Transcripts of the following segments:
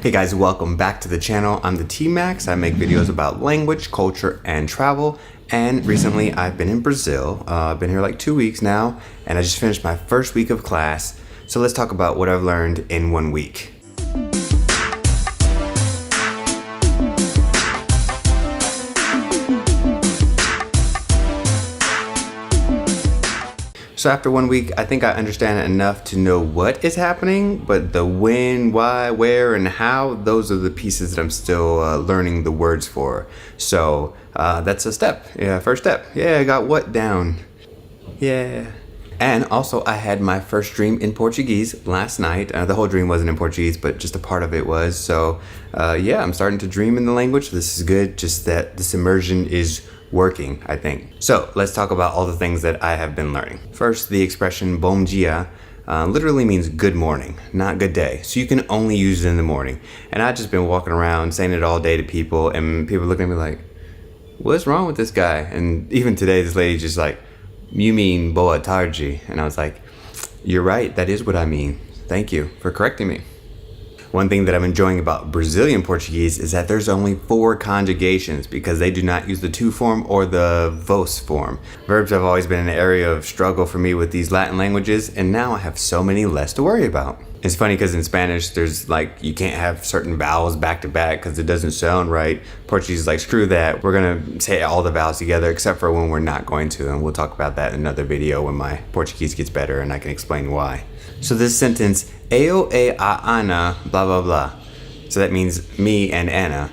Hey guys, welcome back to the channel. I'm the TMax. I make videos about language, culture, and travel. And recently I've been in Brazil. I've been here like 2 weeks now, and I just finished my first week of class. So let's talk about what I've learned in 1 week. So after 1 week, I think I understand enough to know what is happening, but the when, why, where, and how, those are the pieces that I'm still learning the words for. So that's a step. Yeah, first step. Yeah, I got what down. Yeah. And also I had my first dream in Portuguese last night. The whole dream wasn't in Portuguese, but just a part of it was. So yeah, I'm starting to dream in the language. This is good, just that this immersion is working, I think. So let's talk about all the things that I have been learning. First, the expression bom dia literally means good morning, not good day. So you can only use it in the morning. And I've just been walking around saying it all day to people, and people looking at me like, what's wrong with this guy? And even today, this lady's just like, you mean boa tarde? And I was like, you're right, that is what I mean. Thank you for correcting me. One thing that I'm enjoying about Brazilian Portuguese is that there's only 4 conjugations because they do not use the to form or the vos form. Verbs have always been an area of struggle for me with these Latin languages, and now I have so many less to worry about. It's funny because in Spanish, there's like, you can't have certain vowels back to back because it doesn't sound right. Portuguese is like, screw that. We're gonna say all the vowels together except for when we're not going to, and we'll talk about that in another video when my Portuguese gets better and I can explain why. So this sentence, eu e a Ana, blah, blah, blah. So that means me and Anna.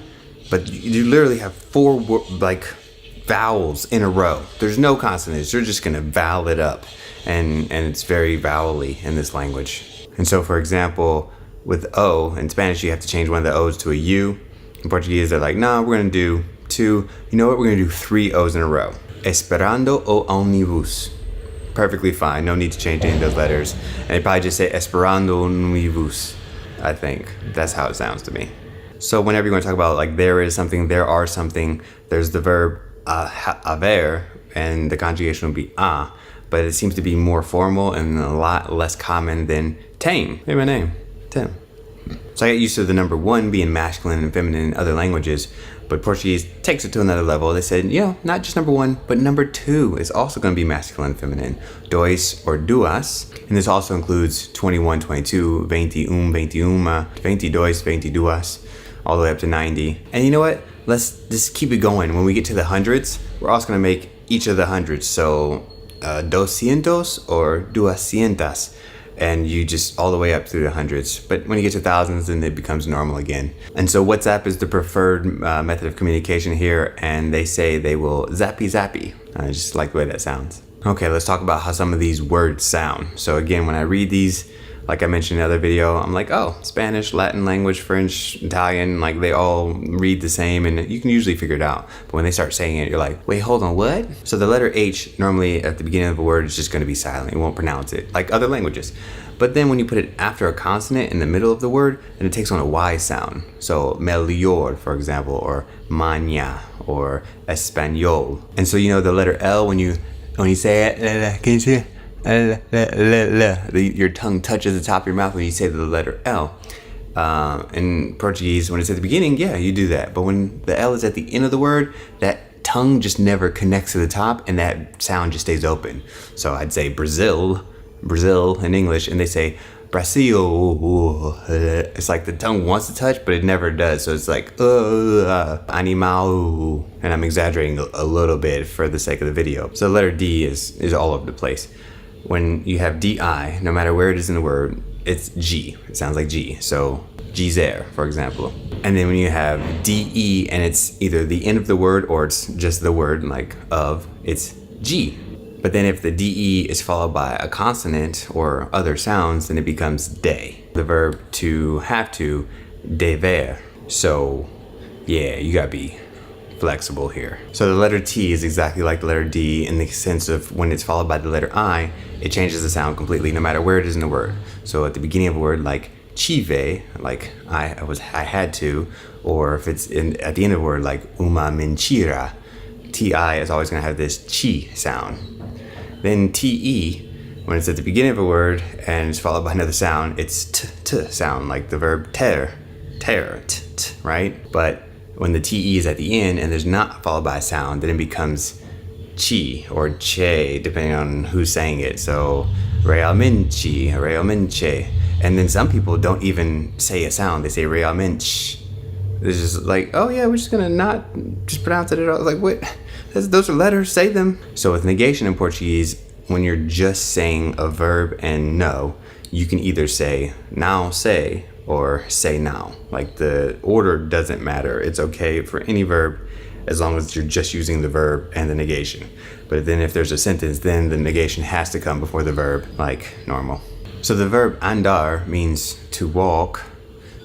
But you literally have 4 like vowels in a row. There's no consonants. You're just gonna vowel it up. And it's very vowel-y in this language. And so for example, with O, in Spanish you have to change one of the O's to a U. In Portuguese they're like, no, we're gonna do 2. You know what, we're gonna do 3 O's in a row. Esperando o ônibus. Perfectly fine, no need to change any of those letters. And they probably just say esperando ônibus, I think. That's how it sounds to me. So whenever you're going to talk about like there is something, there are something, there's the verb haver, and the conjugation would be a, but it seems to be more formal and a lot less common than Tim. Hey, my name, Tim. So I get used to the number 1 being masculine and feminine in other languages, but Portuguese takes it to another level. They said, you know, not just number 1, but number 2 is also going to be masculine and feminine. Dois or duas. And this also includes 21, 22, 21, 21, 22, 22, all the way up to 90. And you know what? Let's just keep it going. When we get to the hundreds, we're also going to make each of the hundreds. So, 200 or 200. And you just all the way up through the hundreds. But when you get to thousands, then it becomes normal again. And so WhatsApp is the preferred method of communication here, and they say they will zappy zappy. I just like the way that sounds. Okay, let's talk about how some of these words sound. So again, when I read these, like I mentioned in the other video, I'm like, oh, Spanish, Latin language, French, Italian, like they all read the same and you can usually figure it out. But when they start saying it, you're like, wait, hold on, what? So the letter H normally at the beginning of a word is just gonna be silent. You won't pronounce it, like other languages. But then when you put it after a consonant in the middle of the word, then it takes on a Y sound. So melhor, for example, or maña, or español. And so you know the letter L, when you say it, can you see it? Your tongue touches the top of your mouth when you say the letter L. In Portuguese, when it's at the beginning, yeah, you do that. But when the L is at the end of the word, that tongue just never connects to the top and that sound just stays open. So I'd say Brazil in English, and they say Brasil. It's like the tongue wants to touch, but it never does. So it's like, animal. And I'm exaggerating a little bit for the sake of the video. So the letter D is all over the place. When you have DI, no matter where it is in the word, it's G. It sounds like G. So Gizer, for example. And then when you have DE and it's either the end of the word or it's just the word like of, it's G. But then if the DE is followed by a consonant or other sounds, then it becomes de. The verb to have to, dever. So yeah, you gotta be flexible here. So the letter T is exactly like the letter D in the sense of when it's followed by the letter I, it changes the sound completely no matter where it is in the word. So at the beginning of a word like tive, like I had to, or if it's at the end of a word like uma mentira, TI is always gonna have this chi sound. Then TE, when it's at the beginning of a word and it's followed by another sound, it's t sound, like the verb ter. ter, right? But when the te is at the end and there's not followed by a sound, then it becomes chi or che, depending on who's saying it. So realmente. And then some people don't even say a sound. They say realmente. It's just like, oh yeah, we're just gonna not just pronounce it at all. Like, what? Those are letters, say them. So with negation in Portuguese, when you're just saying a verb and no, you can either say now say or say now. Like, the order doesn't matter. It's okay for any verb as long as you're just using the verb and the negation. But then if there's a sentence, then the negation has to come before the verb, like normal. So the verb andar means to walk,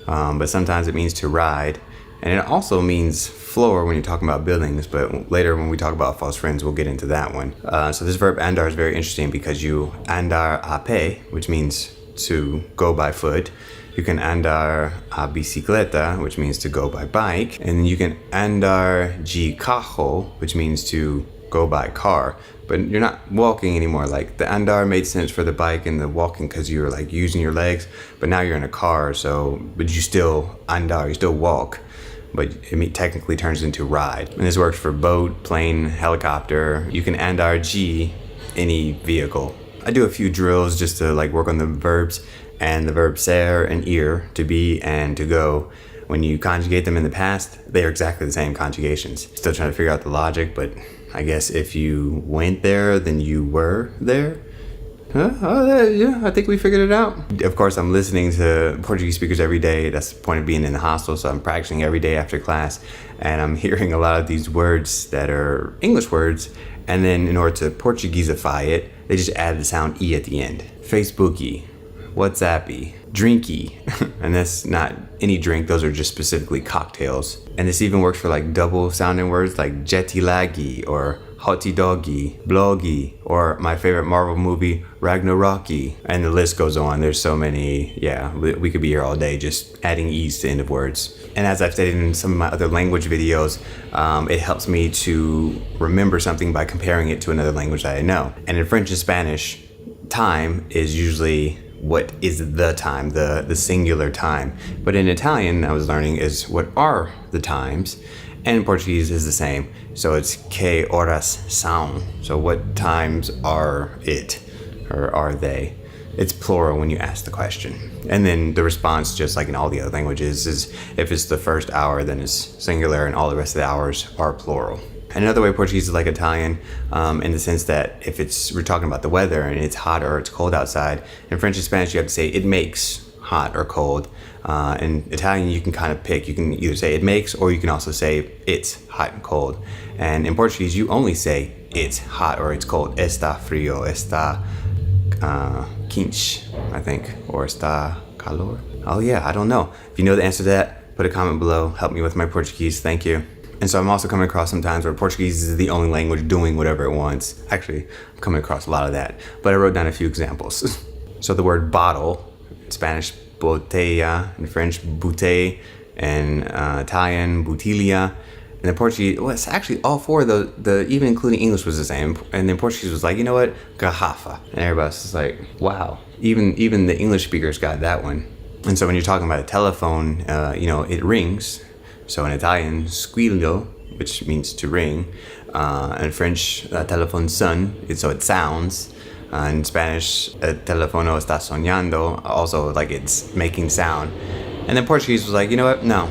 but sometimes it means to ride. And it also means floor when you're talking about buildings, but later when we talk about false friends, we'll get into that one. So this verb andar is very interesting because you andar a pé, which means to go by foot. You can andar a bicicleta, which means to go by bike. And you can andar de carro, which means to go by car. But you're not walking anymore. Like, the andar made sense for the bike and the walking because you were like using your legs, but now you're in a car, but you still andar, you still walk, but it technically turns into ride. And this works for boat, plane, helicopter. You can andar de any vehicle. I do a few drills just to like work on the verbs, and the verb ser and ir, to be and to go. When you conjugate them in the past, they are exactly the same conjugations. Still trying to figure out the logic, but I guess if you went there, then you were there. Yeah, I think we figured it out. Of course, I'm listening to Portuguese speakers every day. That's the point of being in the hostel, so I'm practicing every day after class, and I'm hearing a lot of these words that are English words, and then in order to Portugueseify it, they just add the sound E at the end. Facebooky, WhatsAppy, drinky, and that's not any drink, those are just specifically cocktails. And this even works for like double sounding words like jetilagi or hotty doggy, bloggy, or my favorite Marvel movie, Ragnarocky. And the list goes on. There's so many. Yeah, we could be here all day just adding E's to end of words. And as I've stated in some of my other language videos, it helps me to remember something by comparing it to another language that I know. And in French and Spanish, time is usually what is the time, the singular time. But in Italian, I was learning, is what are the times. And in Portuguese is the same. So it's que horas são. So what times are it, or are they? It's plural when you ask the question. And then the response, just like in all the other languages, is if it's the first hour, then it's singular, and all the rest of the hours are plural. Another way Portuguese is like Italian, in the sense that if we're talking about the weather and it's hot or it's cold outside, in French and Spanish you have to say it makes hot or cold. In Italian you can kind of pick. You can either say it makes, or you can also say it's hot and cold. And in Portuguese you only say it's hot or it's cold. Está frio, está quente, I think, or está calor. Oh yeah, I don't know. If you know the answer to that, put a comment below. Help me with my Portuguese. Thank you. And so I'm also coming across some times where Portuguese is the only language doing whatever it wants. Actually, I'm coming across a lot of that, but I wrote down a few examples. So the word bottle, in Spanish, botella, in French, bouteille, in Italian, bottiglia, and in Portuguese, well, it's actually all four of those, even including English was the same. And then Portuguese was like, you know what, garrafa. And everybody else is like, wow. Even the English speakers got that one. And so when you're talking about a telephone, it rings. So in Italian, squillo, which means to ring. In French, telephone son, so it sounds. In Spanish, el teléfono está sonando, also like it's making sound. And then Portuguese was like, you know what? No,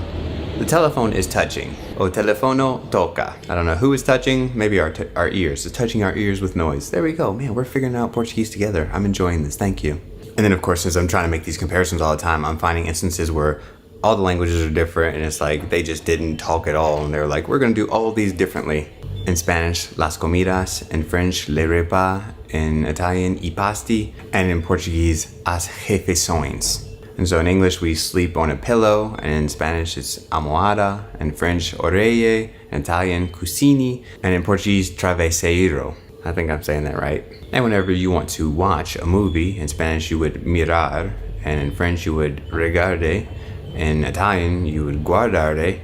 the telephone is touching. O teléfono toca. I don't know who is touching, maybe our ears. It's touching our ears with noise. There we go. Man, we're figuring out Portuguese together. I'm enjoying this. Thank you. And then, of course, since I'm trying to make these comparisons all the time, I'm finding instances where all the languages are different, and it's like they just didn't talk at all, and they're like, we're gonna do all these differently. In Spanish, las comidas. In French, le repas. In Italian, I pasti. And in Portuguese, as refeições. And so in English, we sleep on a pillow, and in Spanish, it's almohada. In French, oreille. In Italian, cucini. And in Portuguese, travesseiro. I think I'm saying that right. And whenever you want to watch a movie, in Spanish, you would mirar. And in French, you would regarde. In Italian, you would guardare,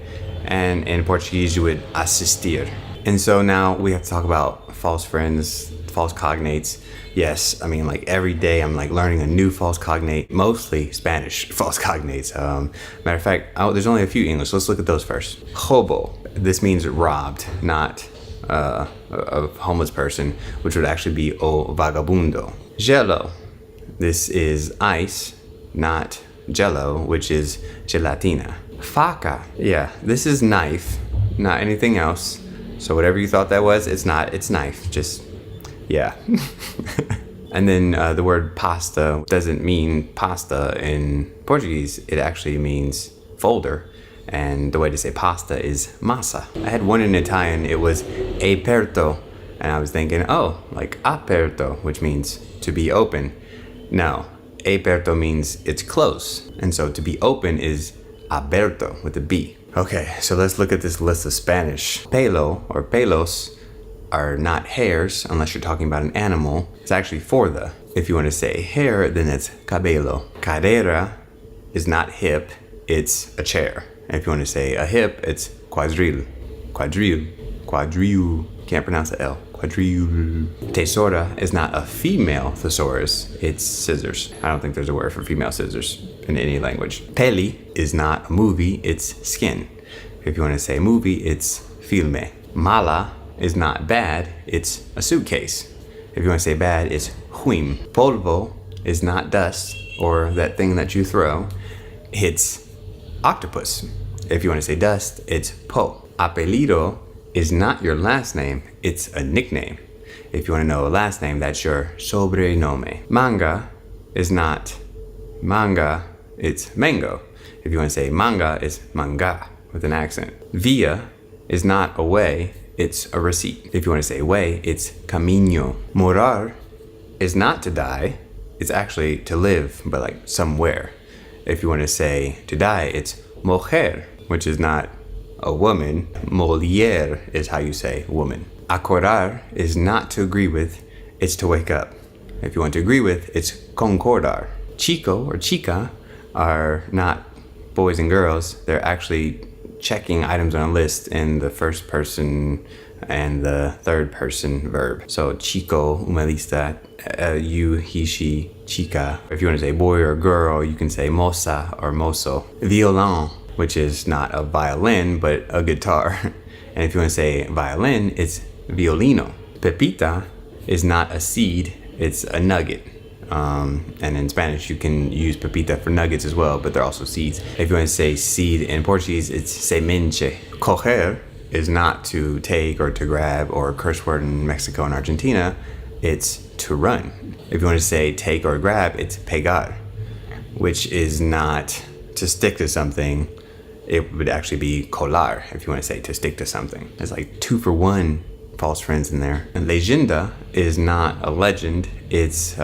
and in Portuguese, you would assistir. And so now we have to talk about false friends, false cognates. Yes, I mean, like every day I'm like learning a new false cognate, mostly Spanish false cognates. Matter of fact, there's only a few English. Let's look at those first. Hobo. This means robbed, not a homeless person, which would actually be o vagabundo. Gelo. This is ice, not jello, which is gelatina. Faca. Yeah, this is knife, not anything else. So whatever you thought that was, it's not. It's knife. Just, yeah. And then the word pasta doesn't mean pasta in Portuguese. It actually means folder. And the way to say pasta is massa. I had one in Italian. It was aperto. And I was thinking, oh, like aperto, which means to be open. No, aperto means it's close. And so to be open is aberto with a B. Okay, so let's look at this list of Spanish. Pelo or pelos are not hairs unless you're talking about an animal. It's actually for the. If you want to say hair, then it's cabello. Cadera is not hip, it's a chair. And if you want to say a hip, it's quadrille. Quadrille. Can't pronounce the L. Quadrille. Tesaura is not a female thesaurus, it's scissors. I don't think there's a word for female scissors in any language. Peli is not a movie, it's skin. If you want to say movie, it's filme. Mala is not bad, it's a suitcase. If you want to say bad, it's huim. Polvo is not dust or that thing that you throw, it's octopus. If you want to say dust, it's po. Apellido is not your last name, it's a nickname. If you want to know a last name, that's your sobrenome. Manga is not manga, it's mango. If you want to say manga, it's manga with an accent. Via is not a way, it's a receipt. If you want to say way, it's camino. Morar is not to die, it's actually to live, but like somewhere. If you want to say to die, it's mujer, which is not a woman. Molière is how you say woman. Acordar is not to agree with, it's to wake up. If you want to agree with, it's concordar. Chico or chica are not boys and girls. They're actually checking items on a list in the first person and the third person verb. So chico, una lista, you, he, she, chica. If you want to say boy or girl, you can say moza or mozo. Violon, which is not a violin, but a guitar. And if you want to say violin, it's violino. Pepita is not a seed, it's a nugget. And in Spanish, you can use pepita for nuggets as well, but they're also seeds. If you want to say seed in Portuguese, it's semente. Coger is not to take or to grab, or a curse word in Mexico and Argentina, it's to run. If you want to say take or grab, it's pegar, which is not to stick to something. It would actually be colar if you want to say to stick to something. It's like 2 for 1 false friends in there. And leyenda is not a legend, it's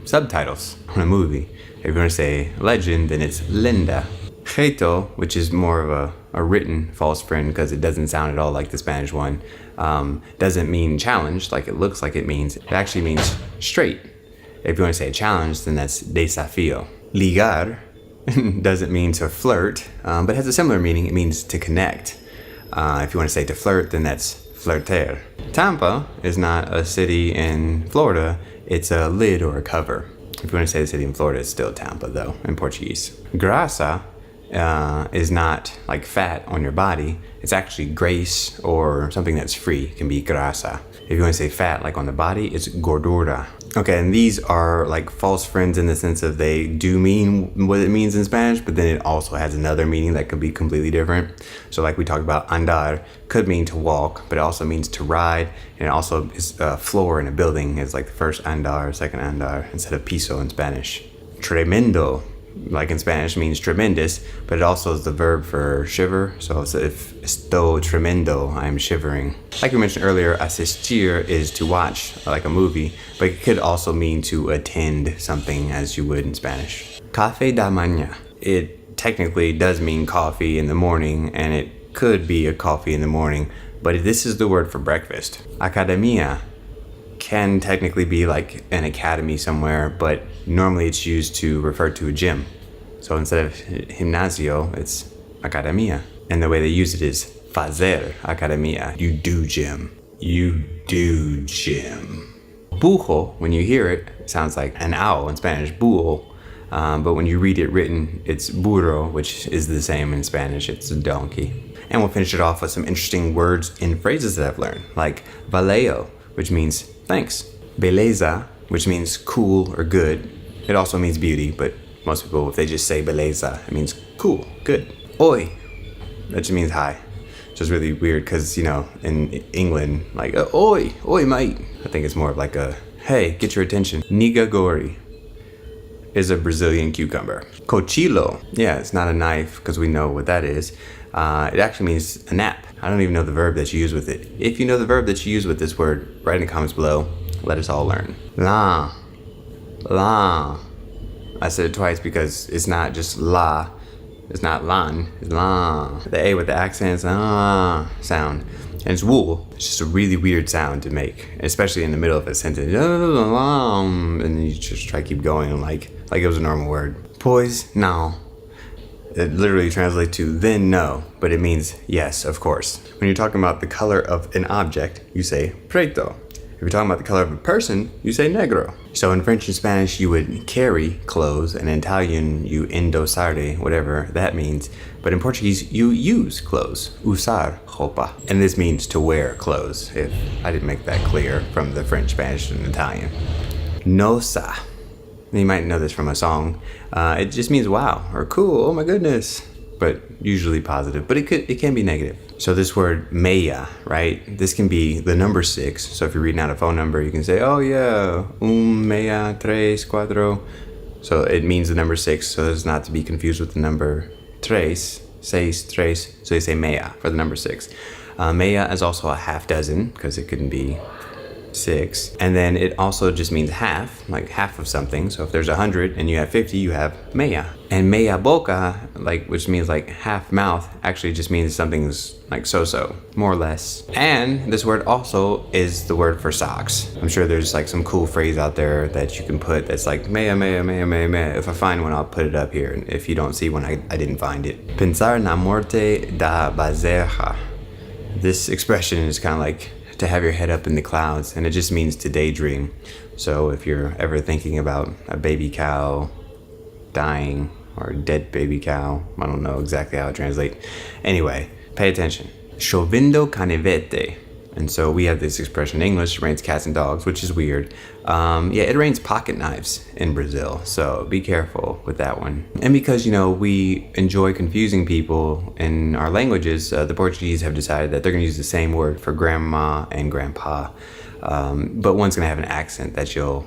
subtitles on a movie. If you want to say legend, then it's lenda. Jeito, which is more of a written false friend because it doesn't sound at all like the Spanish one, doesn't mean challenge like it looks like it means. It actually means straight. If you want to say challenge, then that's desafío. Ligar doesn't mean to flirt, but has a similar meaning. It means to connect. If you want to say to flirt, then that's flirter. Tampa is not a city in Florida, it's a lid or a cover. If you want to say the city in Florida, it's still Tampa though, in Portuguese. Grasa is not like fat on your body, it's actually grace or something that's free. It can be grasa. If you want to say fat like on the body, it's gordura. Okay, and these are like false friends in the sense of they do mean what it means in Spanish, but then it also has another meaning that could be completely different. So like we talked about, andar could mean to walk, but it also means to ride, and it also is a floor in a building. It's like the first andar, second andar, instead of piso in Spanish. Tremendo, like in Spanish, means tremendous, but it also is the verb for shiver. So if estoy tremendo, I'm shivering. Like we mentioned earlier, asistir is to watch, like a movie, but it could also mean to attend something as you would in Spanish. Café da mañana. It technically does mean coffee in the morning, and it could be a coffee in the morning, but this is the word for breakfast. Academia can technically be like an academy somewhere, but normally it's used to refer to a gym. So instead of gimnasio, it's academia. And the way they use it is fazer academia. You do gym. You do gym. Burro, when you hear it, sounds like an owl in Spanish, burro. But when you read it written, it's burro, which is the same in Spanish. It's a donkey. And we'll finish it off with some interesting words and phrases that I've learned, like valeo, which means thanks. Beleza, which means cool or good. It also means beauty, but most people, if they just say beleza, it means cool, good. Oi, that just means hi. Which is really weird because, you know, in England, like, oi, mate. I think it's more of like a, hey, get your attention. Nigagori is a Brazilian cucumber. Cochilo, yeah, it's not a knife because we know what that is. It actually means a nap. I don't even know the verb that you use with it. If you know the verb that you use with this word, write in the comments below. Let us all learn. La. I said it twice because it's not just la. It's not lan, it's la. The A with the accent is sound. And it's wool. It's just a really weird sound to make, especially in the middle of a sentence. And then you just try to keep going like it was a normal word. Pois não. It literally translates to then no, but it means yes, of course. When you're talking about the color of an object, you say preto. If you're talking about the color of a person, you say negro. So in French and Spanish, you would carry clothes, and in Italian, you indossare, whatever that means. But in Portuguese, you use clothes, usar roupa. And this means to wear clothes, if I didn't make that clear from the French, Spanish, and Italian. Nossa. You might know this from a song. It just means wow, or cool, oh my goodness. But usually positive, but it can be negative. So this word meia, right? This can be the number 6. So if you're reading out a phone number, you can say, oh yeah, meia, tres, cuatro. So it means the number 6, so as not to be confused with the number tres, seis, tres. So you say meia for the number 6. Meia is also a half dozen, because it couldn't be 6. And then it also just means half, like half of something. So if there's 100 and you have 50, you have meia. And meia boca, which means like half mouth, actually just means something's like so-so, more or less. And this word also is the word for socks. I'm sure there's like some cool phrase out there that you can put that's like meia. If I find one, I'll put it up here. And if you don't see one, I didn't find it. Pensar na morte da bezerra. This expression is kind of like to have your head up in the clouds, and it just means to daydream. So if you're ever thinking about a baby cow dying or a dead baby cow, I don't know exactly how it translates. Anyway, pay attention. Chovendo canivete. And so we have this expression in English, it rains cats and dogs, which is weird. It rains pocket knives in Brazil, so be careful with that one. And because, you know, we enjoy confusing people in our languages, the Portuguese have decided that they're gonna use the same word for grandma and grandpa. But one's gonna have an accent that you'll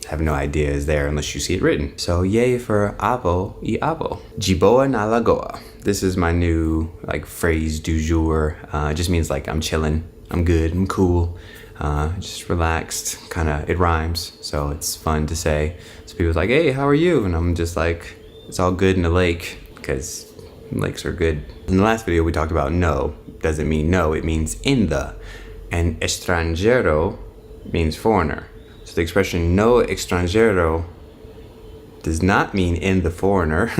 have no idea is there unless you see it written. So yay for avo e avo. Jiboa na lagoa. This is my new phrase du jour. It just means like I'm chilling. I'm good, I'm cool, just relaxed, it rhymes, so it's fun to say. So people's like, hey, how are you? And I'm just like, it's all good in the lake, because lakes are good. In the last video, we talked about no. Doesn't mean no, it means in the. And estranjero means foreigner. So the expression no extranjero does not mean in the foreigner.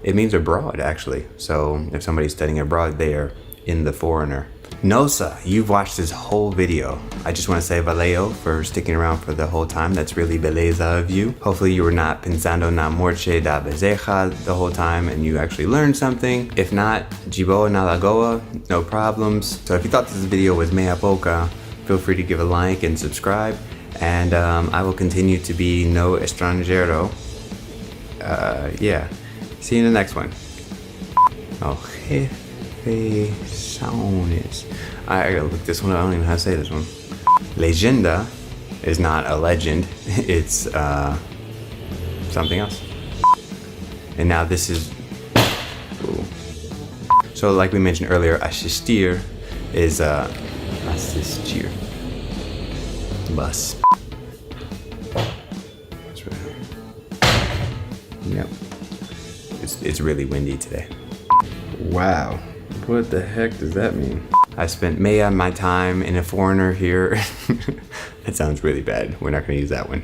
It means abroad, actually. So if somebody's studying abroad, they are in the foreigner. Nossa, you've watched this whole video. I just want to say valeu for sticking around for the whole time. That's really beleza of you. Hopefully you were not pensando na morte da bezerra the whole time and you actually learned something. If not, jiboa na lagoa, no problems. So if you thought this video was mea boca, feel free to give a like and subscribe. And I will continue to be no extranjero. See you in the next one. Okay. Sounds. I gotta look this one up. I don't even know how to say this one. Legenda is not a legend. It's something else. And now this is. Ooh. So like we mentioned earlier, assistir is assistir. Bus. That's right. Yep. It's really windy today. Wow. What the heck does that mean? I spent my time in a foreigner here. That sounds really bad. We're not gonna use that one.